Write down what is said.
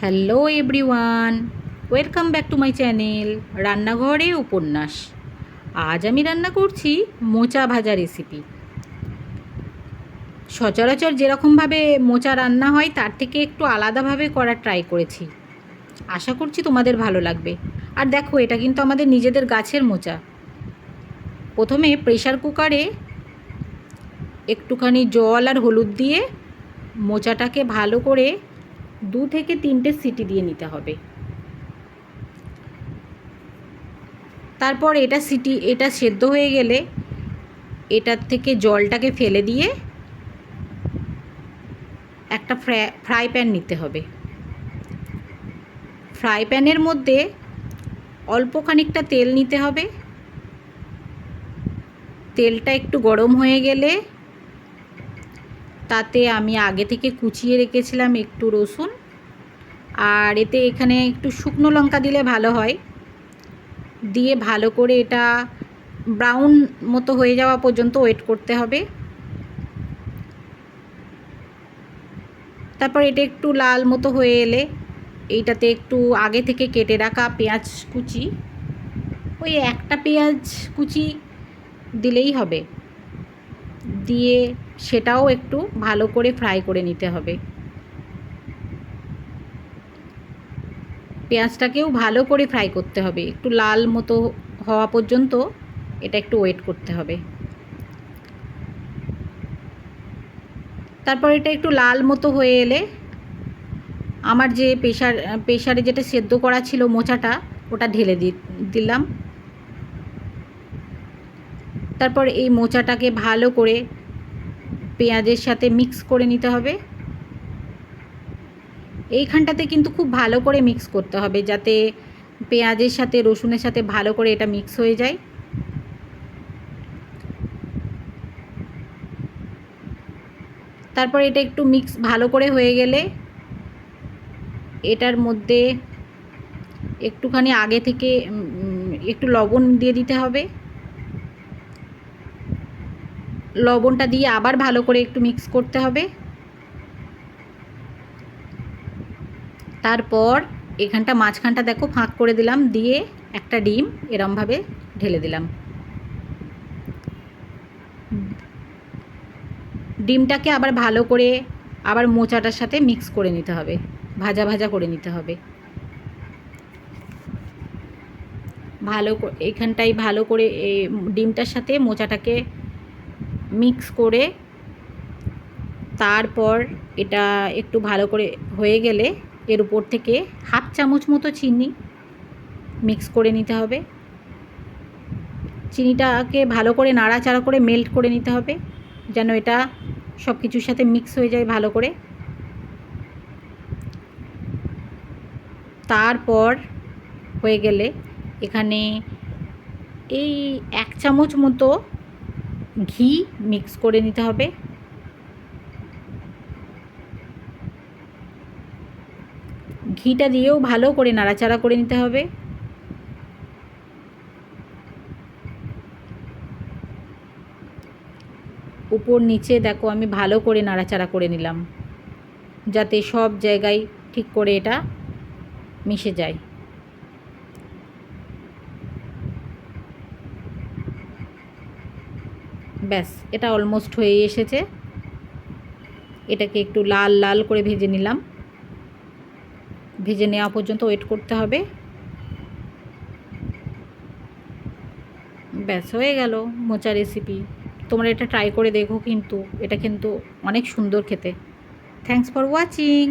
Hello everyone, welcome back to my channel রান্নাঘরে উপন্যাস। আজ আমি রান্না করছি মোচা ভাজা রেসিপি। সচরাচর যেরকমভাবে মোচা রান্না হয় তার থেকে একটু আলাদাভাবে করার ট্রাই করেছি। আশা করছি তোমাদের ভালো লাগবে। আর দেখো, এটা কিন্তু আমাদের নিজেদের গাছের মোচা। প্রথমে প্রেশার কুকারে একটুখানি জল আর হলুদ দিয়ে মোচাটাকে ভালো করে 2 থেকে 3টে সিটি দিয়ে নিতে হবে। তারপর এটা সেদ্ধ হয়ে গেলে এটার থেকে জলটাকে ফেলে দিয়ে একটা ফ্রাই প্যান নিতে হবে। ফ্রাই প্যানের মধ্যে অল্প খানিকটা তেল নিতে হবে। তেলটা একটু গরম হয়ে গেলে তাতে আমি আগে থেকে কুচিয়ে রেখেছিলাম একটু রসুন, আর এখানে একটু শুকনো লঙ্কা দিলে ভালো হয়, দিয়ে ভালো করে এটা ব্রাউন মতো হয়ে যাওয়া পর্যন্ত ওয়েট করতে হবে। তারপর এটা একটু লাল মতো হয়ে এলে এইটাতে একটু আগে থেকে কেটে রাখা পেঁয়াজ কুচি, ওই একটা পেঁয়াজ কুচি দিলেই হবে, দিয়ে সেটাও একটু ভালো করে ফ্রাই করে নিতে হবে। পেঁয়াজটাকেও ভালো করে ফ্রাই করতে হবে, একটু লাল মতো হওয়া পর্যন্ত এটা একটু ওয়েট করতে হবে। তারপর এটা একটু লাল মতো হয়ে এলে আমার যে প্রেশারে যেটা সেদ্ধ করা ছিল মোচাটা, ওটা ঢেলে দিলাম। তারপর এই মোচাটাকে ভালো করে পেঁয়াজের সাথে মিক্স করে নিতে হবে। এইখানটাতে কিন্তু খুব ভালো করে মিক্স করতে হবে, যাতে পেঁয়াজের সাথে রসুনের সাথে ভালো করে এটা মিক্স হয়ে যায়। তারপর এটা একটু মিক্স ভালো করে হয়ে গেলে এটার মধ্যে একটুখানি আগে থেকে একটু লবণ দিয়ে দিতে হবে। লবণটা দিয়ে আবার ভালো করে একটু মিক্স করতে হবে। তারপর এখানটা মাঝখানটা দেখো ফাঁক করে দিলাম, দিয়ে একটা ডিম এরমভাবে ঢেলে দিলাম। ডিমটাকে আবার ভালো করে আবার মোচাটার সাথে মিক্স করে নিতে হবে, ভাজা ভাজা করে নিতে হবে। এইখানটাই ভালো করে এই ডিমটার সাথে মোচাটাকে মিক্স করে তারপর এটা একটু ভালো করে হয়ে গেলে এর উপর থেকে হাফ চামচ মতো চিনি মিক্স করে নিতে হবে। চিনিটাকে ভালো করে নাড়াচাড়া করে মেল্ট করে নিতে হবে, যেন এটা সব কিছুর সাথে মিক্স হয়ে যায় ভালো করে। তারপর হয়ে গেলে এখানে এই 1 চামচ মতো ঘি মিক্স করে নিতে হবে। ঘিটা দিয়েও ভালো করে নাড়াচাড়া করে নিতে হবে। উপর নিচে দেখো আমি ভালো করে নাড়াচাড়া করে নিলাম, যাতে সব জায়গায় ঠিক করে এটা মিশে যায়। ব্যাস, এটা অলমোস্ট হয়ে এসেছে। এটাকে একটু লাল লাল করে ভেজে নিলাম। ভেজে নেওয়া পর্যন্ত ওয়েট করতে হবে। ব্যাস, হয়ে গেল মোচা রেসিপি। তোমরা এটা ট্রাই করে দেখো, কিন্তু এটা কিন্তু অনেক সুন্দর খেতে। Thanks for watching.